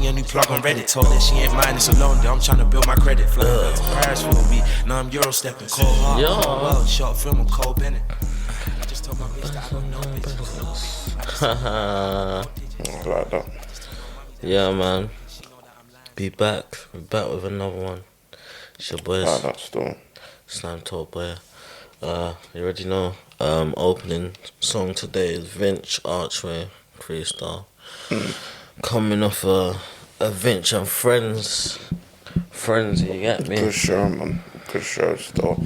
me a new plug on Reddit. Told her she ain't mine, it's a loan deal. I'm trying to build my credit. Flying to Paris for a week. Now I'm Euro stepping. Cold heart. Yo. World short film on Cole Bennett. I just told my bitch that I don't know bitches. Like that. Yeah, man. Be back. We're back with another one. It's your boys. Like that still. Slime Talk Boy. You already know. Opening song today is Vinch Archway freestyle. Coming off a Vinch and Friends. Friends, you get me? Good show, man. Good show still.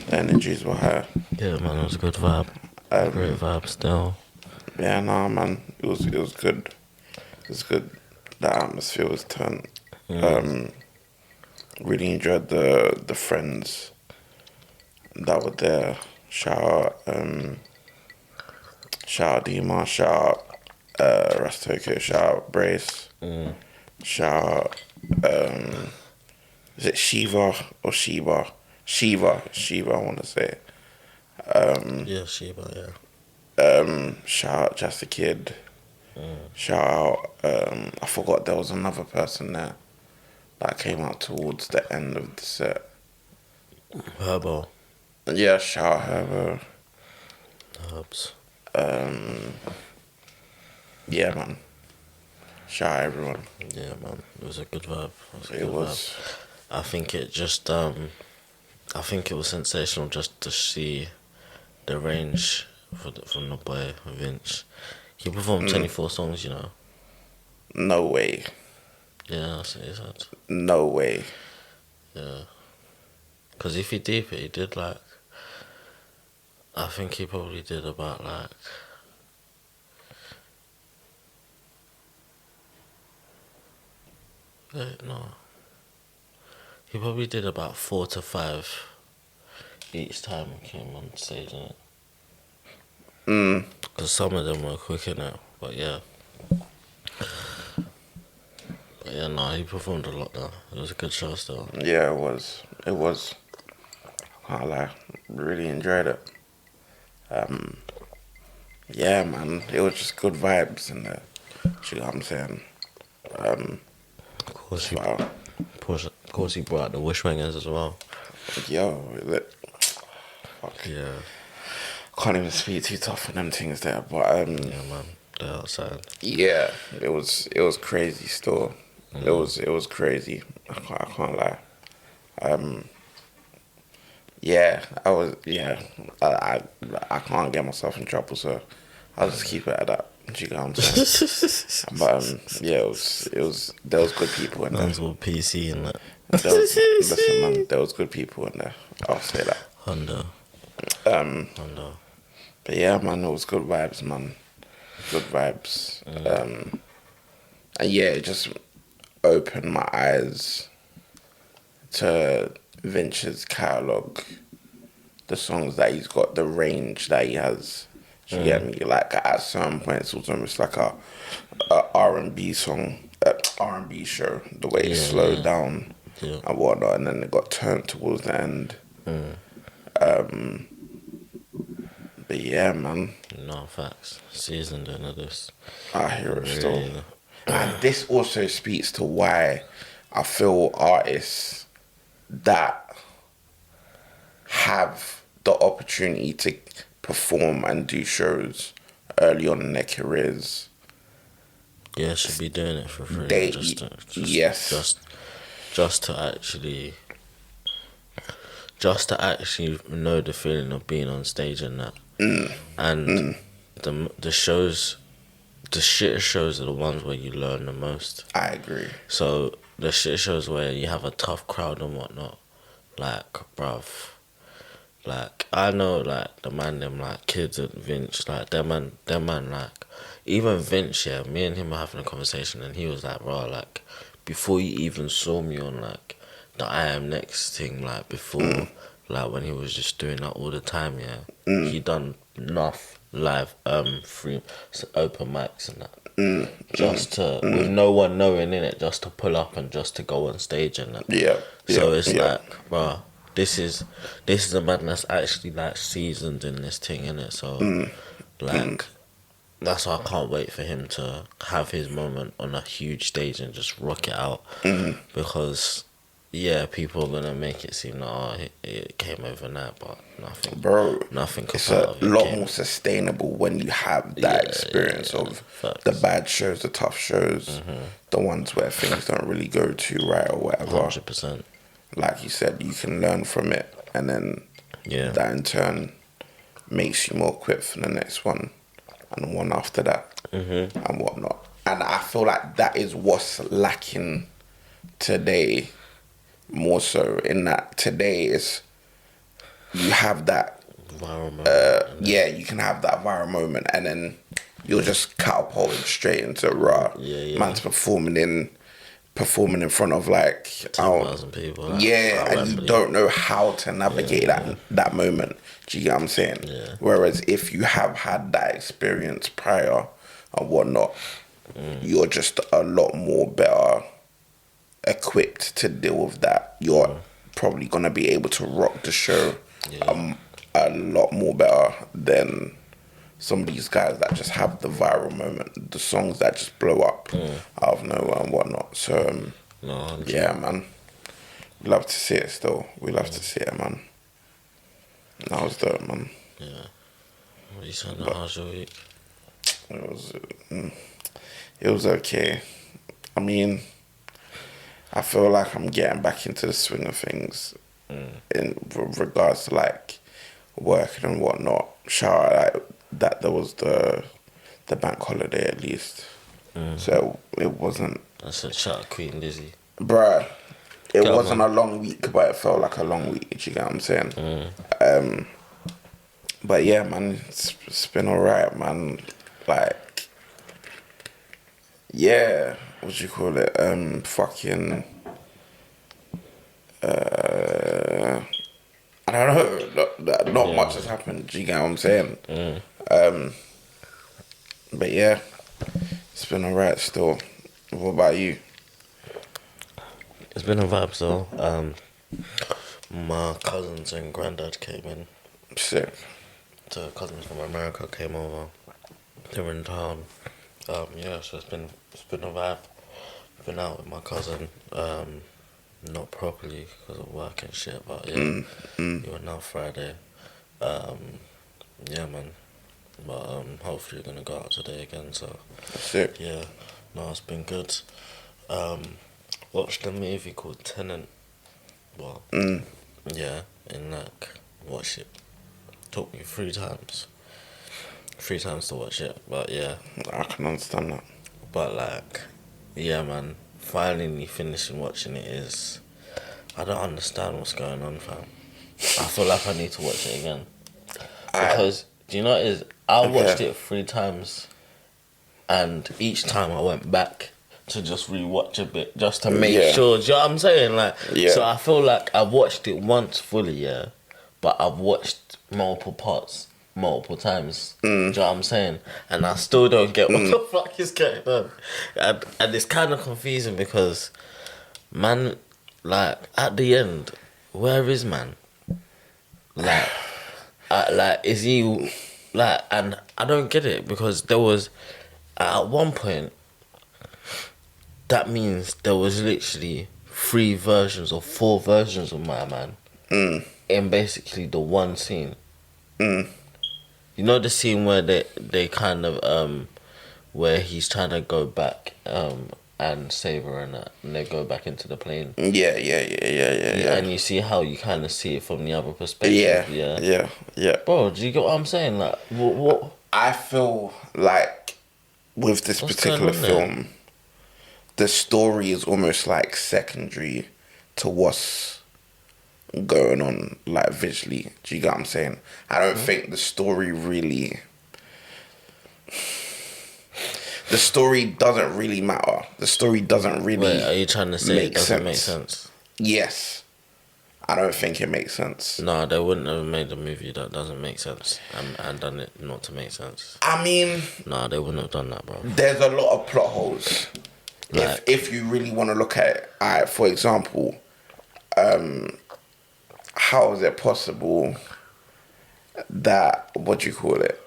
The energies were high. Yeah, man, it was a good vibe. Great vibe still. Yeah, nah, man. It was good. It was good. The atmosphere was turned. Really enjoyed the friends that were there. Shout out Dima, shout out Rastoko, shout out Brace, shout out is it Shiva or Shiva? Shiva, I want to say. Yeah, Sheba, yeah. Shout out Just a Kid. Shout out, I forgot there was another person there that came out towards the end of the set. Herbo. Yeah, shout out Herbo. Herbs. Yeah, man. Shout out everyone. Yeah, man. It was a good vibe. It was. I think it just, I think it was sensational just to see the range from the boy Vinch. He performed 24 songs, you know. No way. Yeah, that's what he said. No way. Yeah. Because if you deep it, he did like, I think he probably did about like, no. He probably did about 4 to 5 each time he came on stage, innit? Because some of them were quick in it, but yeah. But yeah, no, he performed a lot though. It was a good show still. Yeah, it was. I can't lie. Really enjoyed it. Yeah, man. It was just good vibes in there. You know what I'm saying? Of course, Wow. of course he brought out the Wishwangers as well. Yo, fuck. Yeah. Can't even speak too tough on them things there, but Yeah, man. They're outside. yeah, it was crazy still. It was crazy. I can't lie. Yeah, I can't get myself in trouble, so I'll just keep it at that. Do you know what I'm saying? But yeah, there was good people in there. Man's all PC and that. Listen, man, there was good people in there. I'll say that. Honda. But yeah, man, it was good vibes, man. Good vibes. And yeah, it just opened my eyes to Vinch's catalogue, the songs that he's got, the range that he has. Do you get me? Like at certain points, it was almost like a R&B song, R&B show. The way it slowed down and whatnot, and then it got turned towards the end. But yeah, man. No, facts. Seasoned into this. I hear it still. And this also speaks to why I feel artists that have the opportunity to perform and do shows early on in their careers. Yeah, should be doing it for free. They, Just to actually know the feeling of being on stage and that. And the shows, the shit shows are the ones where you learn the most. I agree. So the shit shows where you have a tough crowd and whatnot, like, bruv, like, I know, like, the man, them, like, kids at Vinch, like, them man, like, even Vinch, yeah, me and him were having a conversation, and he was like, bro, like, before you even saw me on, like, the I Am Next thing, like, before, like, when he was just doing that all the time, yeah, he done enough live, free, open mics and that, just to, with no one knowing in it, just to pull up and just to go on stage and that. So it's like, bro, this is a man that's actually like seasoned in this thing, innit? So like that's why I can't wait for him to have his moment on a huge stage and just rock it out. Because, yeah, people are gonna make it seem like it came overnight, but nothing, Bro, nothing it's come out a of it lot came. more sustainable when you have that experience of Facts. the bad shows, the tough shows, the ones where things don't really go too right or whatever. 100%. Like you said, you can learn from it, and then Yeah. that in turn makes you more equipped for the next one and the one after that and whatnot. And I feel like that is what's lacking today, more so in that today is you have that Viral moment. you can have that viral moment and then you're just catapulted straight into raw. Yeah. Man's performing in front of like 10,000 people. Like, yeah, at and you Wembley. don't know how to navigate that moment. Do you get what I'm saying? Yeah. Whereas if you have had that experience prior and whatnot, you're just a lot more better equipped to deal with that. You're probably gonna be able to rock the show a lot more better than some of these guys that just have the viral moment, the songs that just blow up out of nowhere and whatnot. So No, 100%. yeah, man. We love to see it still. We love to see it, man. That was dope, man. Yeah. What are you saying? How's your week? It was okay. I mean, I feel like I'm getting back into the swing of things in regards to like working and whatnot. Shout out that there was the bank holiday at least. So it wasn't, I said, shout out Queen Lizzie. bruh. It Come wasn't on. a long week, but it felt like a long week. Do you get what I'm saying? But yeah, man, it's been alright, man. Like, yeah, what do you call it? Fucking. I don't know. Not much has happened. Do you get what I'm saying? But yeah, it's been alright still. What about you? It's been a vibe, though. My cousins and granddad came in. Sick. So cousins from America came over. They were in town. Yeah, so it's been a vibe. Been out with my cousin. Not properly because of work and shit, but yeah. You were now Friday. Yeah, man. But hopefully we're gonna go out today again. So Sick. yeah, no, it's been good. Watched a movie called Tenet. Well, yeah, and like watch it. Took me 3 times. 3 times to watch it, but yeah. I can understand that. But like, yeah, man. Finally finishing watching it is. I don't understand what's going on, fam. I feel like I need to watch it again because do you know what it is? I watched it 3 times, and each time I went back to just rewatch a bit just to make sure. Do you know what I'm saying? Like, so I feel like I've watched it once fully, yeah, but I've watched multiple parts multiple times. Do you know what I'm saying? And I still don't get what the fuck is going on, and it's kind of confusing because, man, like at the end, where is man? Like, is he like? And I don't get it because there was at one point. That means there was literally 3 versions or 4 versions of my man in basically the one scene. You know the scene where they kind of where he's trying to go back and save her and that, and they go back into the plane. Yeah. And you see how you kind of see it from the other perspective. Yeah. Bro, do you get what I'm saying? Like, what? I feel like with this What's particular going on there? film, the story is almost like secondary to what's going on, like visually. Do you get what I'm saying? I don't think the story really. The story doesn't really matter. The story doesn't really. Wait, are you trying to say it doesn't make sense? Yes. I don't think it makes sense. No, they wouldn't have made a movie that doesn't make sense and done it not to make sense. I mean, No, they wouldn't have done that, bro. there's a lot of plot holes. Like- If you really want to look at it, for example, how is it possible that, what do you call it?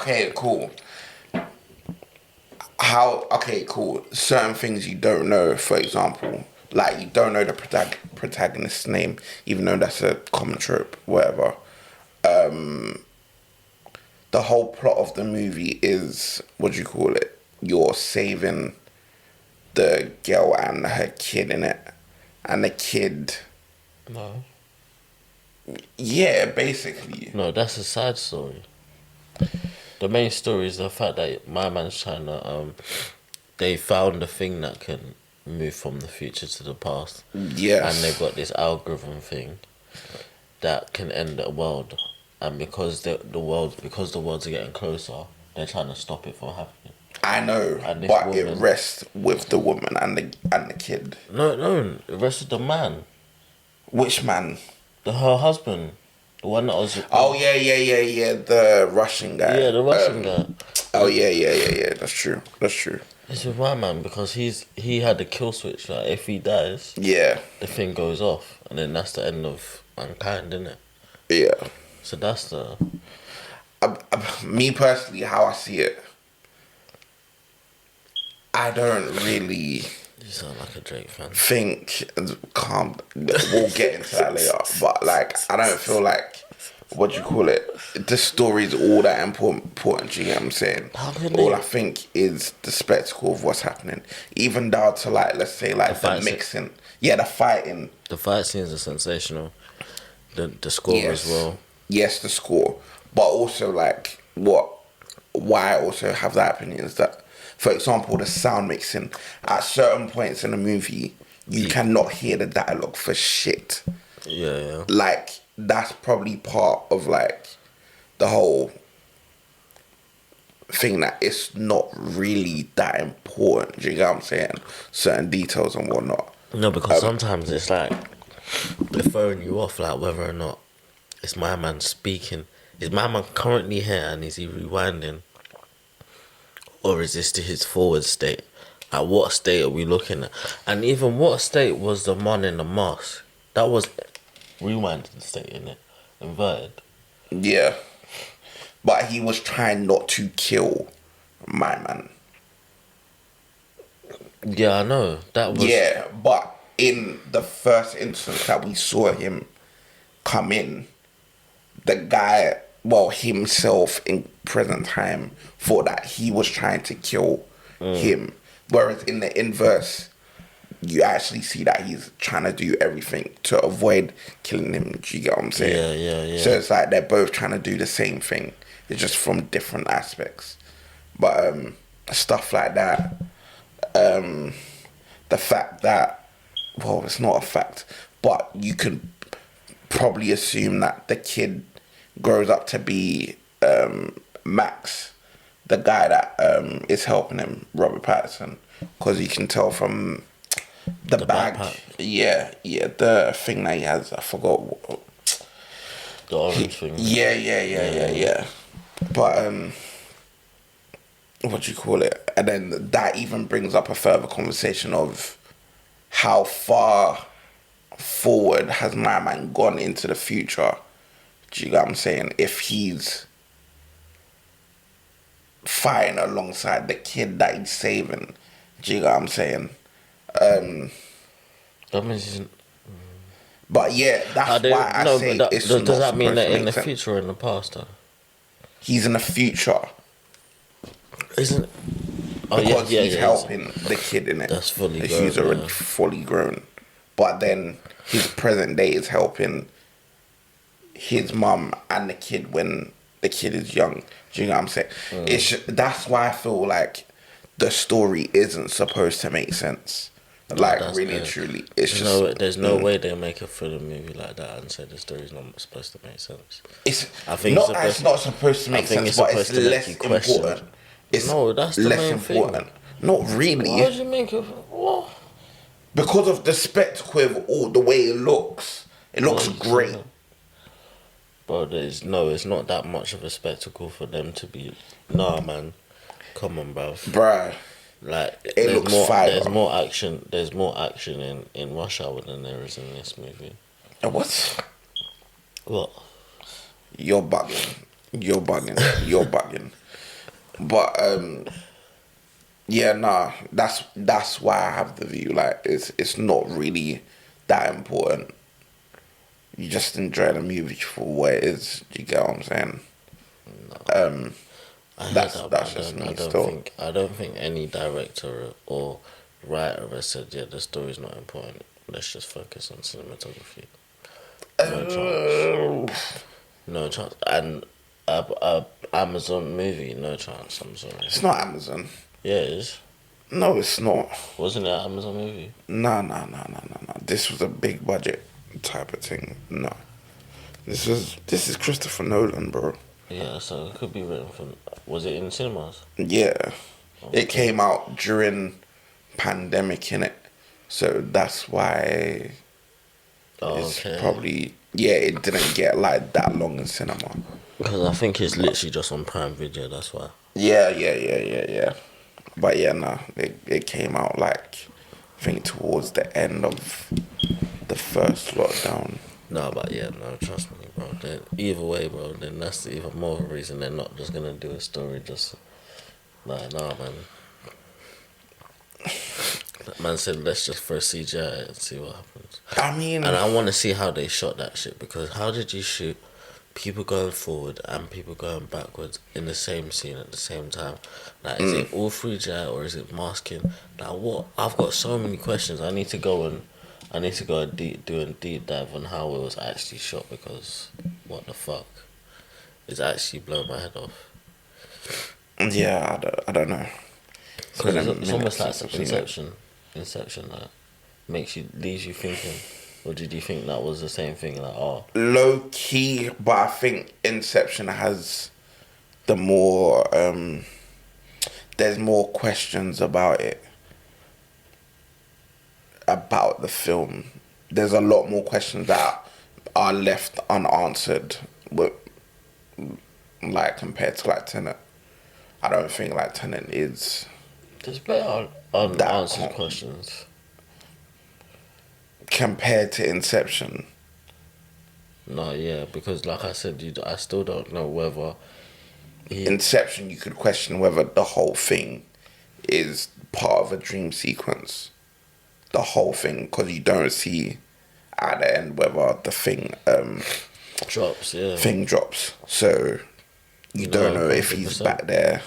okay, cool. Okay, cool. Certain things you don't know, for example, like you don't know the protagonist's name, even though that's a common trope, whatever. The whole plot of the movie is, what do you call it? You're saving the girl and her kid in it. And the kid, No. yeah, basically. No, that's a side story. The main story is the fact that my man's trying to, they found a thing that can move from the future to the past. Yes. And they've got this algorithm thing that can end the world. And because the worlds are getting closer, they're trying to stop it from happening. I know, And this but woman- it rests with the woman and the kid. No, the rest of the man. Which man? Her husband. The one that was... Oh yeah, the Russian guy. Yeah, the Russian guy. Oh yeah. That's true. It's with my man because he had the kill switch. Like, if he dies, Yeah, the thing goes off. And then that's the end of mankind, isn't it? yeah. So that's the... Me personally, how I see it, I don't really You sound like a Drake fan. think. Calm. We'll get into that later. But like, I don't feel like, what do you call it? The story is all that important. You get what I'm saying? How can All they- I think is the spectacle of what's happening. Even down to like, let's say like the fight scene. mixing. Yeah, the fighting. The fight scenes are sensational. The score as well. Yes, the score. But also like why I also have that opinion is that, for example, the sound mixing. At certain points in the movie, you cannot hear the dialogue for shit. Yeah. Like, that's probably part of like the whole thing, that it's not really that important. Do you get what I'm saying? Certain details and whatnot. No, because sometimes it's like they're throwing you off, like whether or not it's my man speaking. Is my man currently here and is he rewinding? Or is this to his forward state? Like, what state are we looking at? And even what state was the man in the mask? That was rewinding state, innit? Inverted. Yeah. But he was trying not to kill my man. Yeah, I know. That was... Yeah, but in the first instance that we saw him come in, the guy, well, himself in present time, thought that he was trying to kill him. Whereas in the inverse, you actually see that he's trying to do everything to avoid killing him. Do you get what I'm saying? Yeah. So it's like they're both trying to do the same thing. It's just from different aspects. But stuff like that, the fact that, well, it's not a fact, but you can probably assume that the kid grows up to be Max, the guy that is helping him, Robert Pattinson, because you can tell from the bag. backpack. Yeah, the thing that he has, I forgot. The orange thing. Yeah. But what do you call it? And then that even brings up a further conversation of how far forward has my man gone into the future. Do you get what I'm saying? If he's fighting alongside the kid that he's saving. Do you get what I'm saying? That means... But yeah, that's why I say it's does not that mean supposed that to in the make sense. future or in the past, though? He's in the future. Isn't... Oh, Because he's yeah. helping the kid in it. That's fully Like, grown, he's already yeah. fully grown. But then his present day is helping his mum and the kid when the kid is young. Do you know what I'm saying? That's why I feel like the story isn't supposed to make sense. Like, that's really and good. truly. It's just... There's no way they'll make a thriller movie like that and say the story's not supposed to make sense. I think it's not supposed to make sense, but it's less important. It's that's the less main important. thing. Not really. Why would you make it... What? Because of the spectacle of all the way it looks. It looks great. Bro, it's not that much of a spectacle for them to be... Nah, man. Come on, bruv. Bruh. Like, It looks fire. There's more action in Rush Hour than there is in this movie. What? What? You're bugging. You're bugging. You're bugging. But yeah, nah. That's why I have the view. Like it's not really that important. You just enjoy the movie for what it is. Do you get what I'm saying? I heard That's that, that's but just me still. I don't think any director or writer has said, yeah, the story's not important. Let's just focus on cinematography. No chance. No chance. And a Amazon movie, no chance. I'm sorry. It's not Amazon. Yeah, it is. No, it's not. Wasn't it an Amazon movie? No. This was a big budget type of thing. No. This is Christopher Nolan, bro. Yeah, so it could be written from. Was it in cinemas? Yeah. It came out during pandemic, innit? So that's why Oh, it's okay. probably it didn't get like that long in cinema. Because I think it's literally just on Prime Video. That's why. Yeah. But yeah, no, it came out like I think towards the end of the first lockdown. No, but yeah, no, trust me, bro. Then either way, bro, then that's even more of a reason they're not just gonna do a story. Just like, nah, man. That man said, let's just first CGI it and see what happens. I mean, And I want to see how they shot that shit, because how did you shoot people going forward and people going backwards in the same scene at the same time? Like, is it all 3G or is it masking? Like, what? I've got so many questions. I need to go and do a deep dive on how it was actually shot, because what the fuck? It's actually blown my head off. yeah, I don't know. Because it's been a almost minute like since I've seen it. Inception, like, leaves you thinking. Or did you think that was the same thing? Like, oh, Low key, but I think Inception has the more there's more questions about it, about the film. There's a lot more questions that are left unanswered with, like, compared to like Tenet. I don't think like Tenet is there's better unanswered questions. compared to Inception. No, yeah, because like I said, I still don't know whether Inception, you could question whether the whole thing is part of a dream sequence. The whole thing, because you don't see at the end whether the thing drops, yeah. thing drops. So you don't know if he's 100%. back there.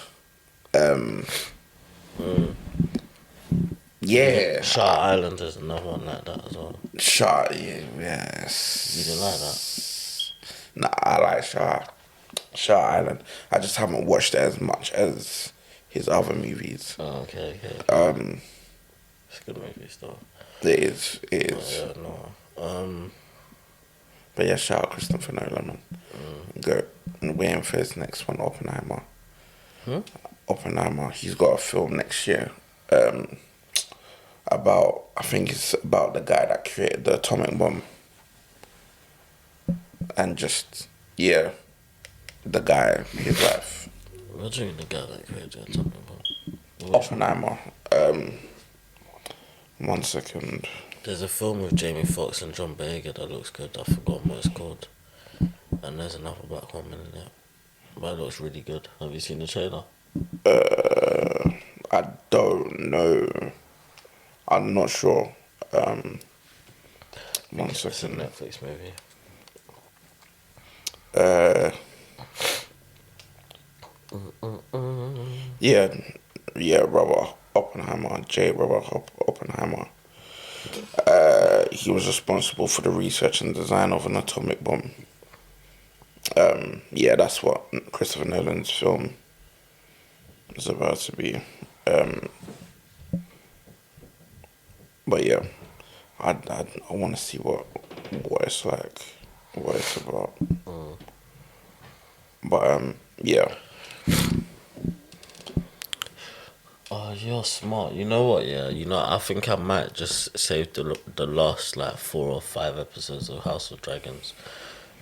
Yeah. Shark Island is another one like that as well. Shark, yes. You didn't like that? Nah, I like Shark Island. I just haven't watched it as much as his other movies. Oh, okay. It's a good movie still. It is. Yeah, no. But yeah, shout out Christopher Nolan, man. Go. And waiting for his next one, Oppenheimer. Oppenheimer. He's got a film next year. I think it's about the guy that created the atomic bomb. And just, the guy, his life. What do you mean the guy that created the atomic bomb? Oppenheimer. 1 second. There's a film with Jamie Foxx and John Boyega that looks good. I forgot what it's called. And there's another black woman in it. But it looks really good. Have you seen the trailer? I don't know. I'm not sure. 1 It's a second. Netflix movie. Robert Oppenheimer, Robert Oppenheimer. He was responsible for the research and design of an atomic bomb. That's what Christopher Nolan's film is about to be. But yeah, I want to see what it's like, what it's about. But yeah. Oh, you're smart. You know what? Yeah, I think I might just save the last like 4 or 5 episodes of House of Dragons,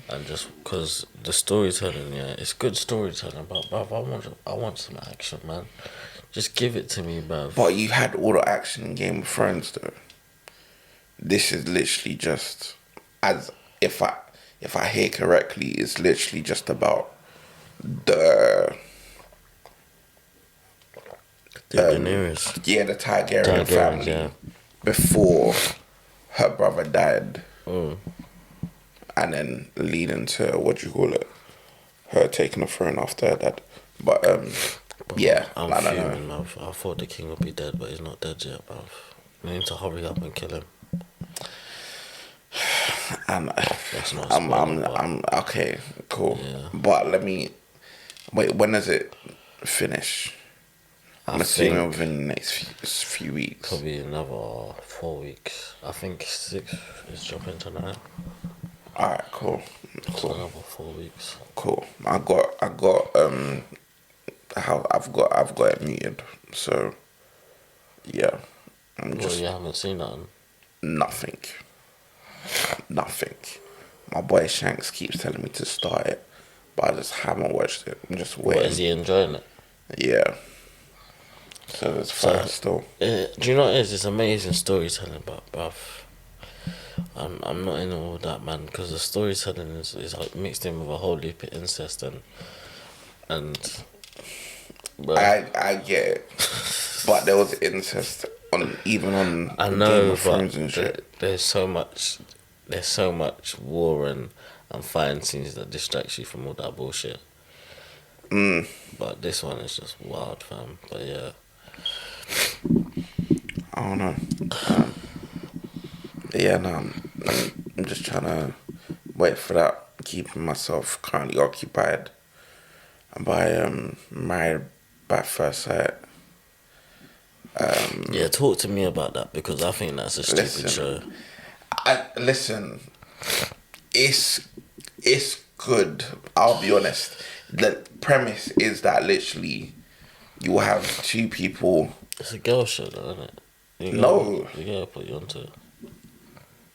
and just because the storytelling, it's good storytelling. But bruv, I want some action, man. Just give it to me, bruv. But you had all the action in Game of Thrones, though. This is literally just, as if I hear correctly, it's literally just about the Daenerys. the Targaryen Targaryens, family yeah. before her brother died, Mm. and then leading to what do you call it? Her taking the throne after her dad. But yeah, I'm I don't know. fuming, bruv. I thought the king would be dead, but he's not dead yet, bruv. We need to hurry up and kill him. And That's not a spoiler, but I'm okay, cool. Yeah. But let me wait. When does it finish? I'm assuming think within the next few weeks. probably another 4 weeks. I think 6 is dropping tonight. All right, cool, So cool, another 4 weeks. cool. I've got how I've got it muted. So yeah, I'm Well, just you haven't seen nothing. nothing. Nothing. My boy Shanks keeps telling me to start it, but I just haven't watched it. I'm just What, waiting. is he enjoying it? Yeah. So there's fire still. Do you know what it is? It's amazing storytelling, but bruv, I'm not in all that, man, because the storytelling is like mixed in with a whole heap of incest and bruv, I get it, but there was incest on I Game know, of Thrones and but shit. there's so much war and fighting scenes that distracts you from all that bullshit. But this one is just wild, fam. But yeah, I don't know. Yeah, no, I'm just trying to wait for that. Keeping myself currently occupied by Married by First Sight. yeah. Talk to me about that because I think that's a stupid Listen. show. Listen, it's good. I'll be honest. The premise is that literally you will have two people. It's a girl show, though, isn't it? No. You gotta put you onto it.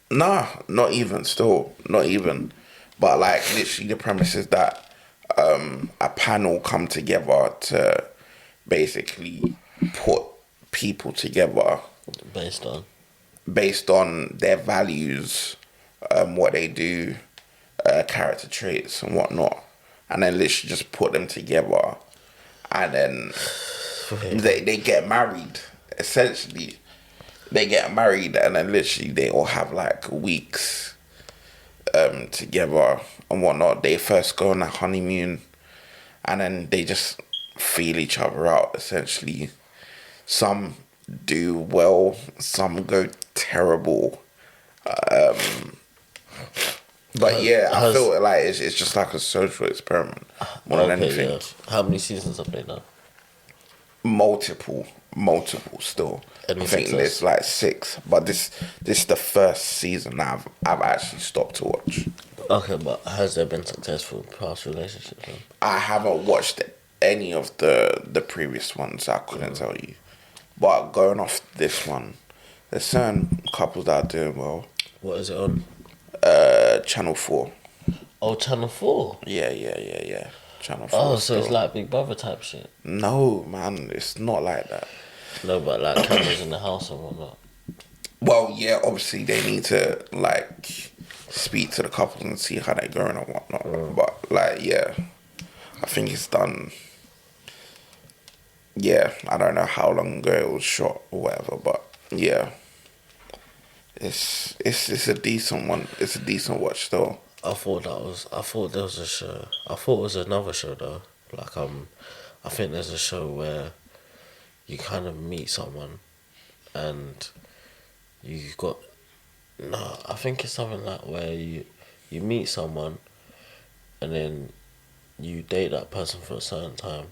Nah, not even. Still, not even. But like literally, the premise is that a panel come together to basically put people together Based on their values, what they do, character traits and whatnot, and then literally just put them together, and then they get married. Essentially, they get married, and then literally they all have like weeks together and whatnot. They first go on a honeymoon, and then they just feel each other out. Essentially, some do well, some go terrible. But yeah, I feel like it's just like a social experiment more than anything. Yeah. How many seasons have they done? Multiple still. Any I think success? there's like 6, but this is the first season I've actually stopped to watch. Okay, but has there been successful past relationships? Then? I haven't watched any of the previous ones. I couldn't tell you, but going off this one, there's certain couples that are doing well. What is it on? Channel 4. Oh, Channel 4? Yeah. Channel 4. Oh, so still. it's like Big Brother type shit? No, man, it's not like that. No, but like cameras in the house and whatnot. Well, yeah, obviously they need to like speak to the couples and see how they're going and whatnot. But like, yeah, I think it's done. Yeah, I don't know how long ago it was shot or whatever, but yeah, it's a decent one. It's a decent watch though. I thought there was a show. I thought it was another show though. Like I think there's a show where you kind of meet someone, and I think it's something like where you meet someone, and then you date that person for a certain time,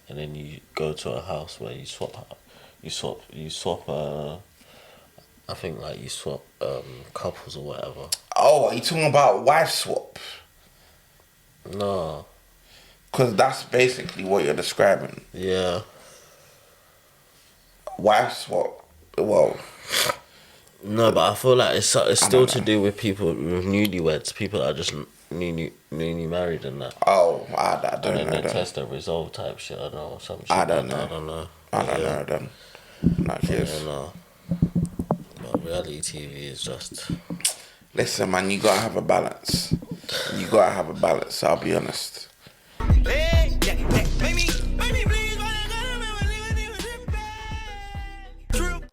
and then you go to a house where you swap. I think like you swap couples or whatever. Oh, are you talking about wife swap? No. Because that's basically what you're describing. Yeah. Wife swap. Well, No, but I feel like it's still to do with people with newlyweds, people that are just newly married and that. oh, I don't And then know they them. test their resolve type shit. I don't know, some shit. I don't know. I don't know. I don't know them. Like I yes. don't know. But reality TV is just. Listen, man, you gotta have a balance. I'll be honest.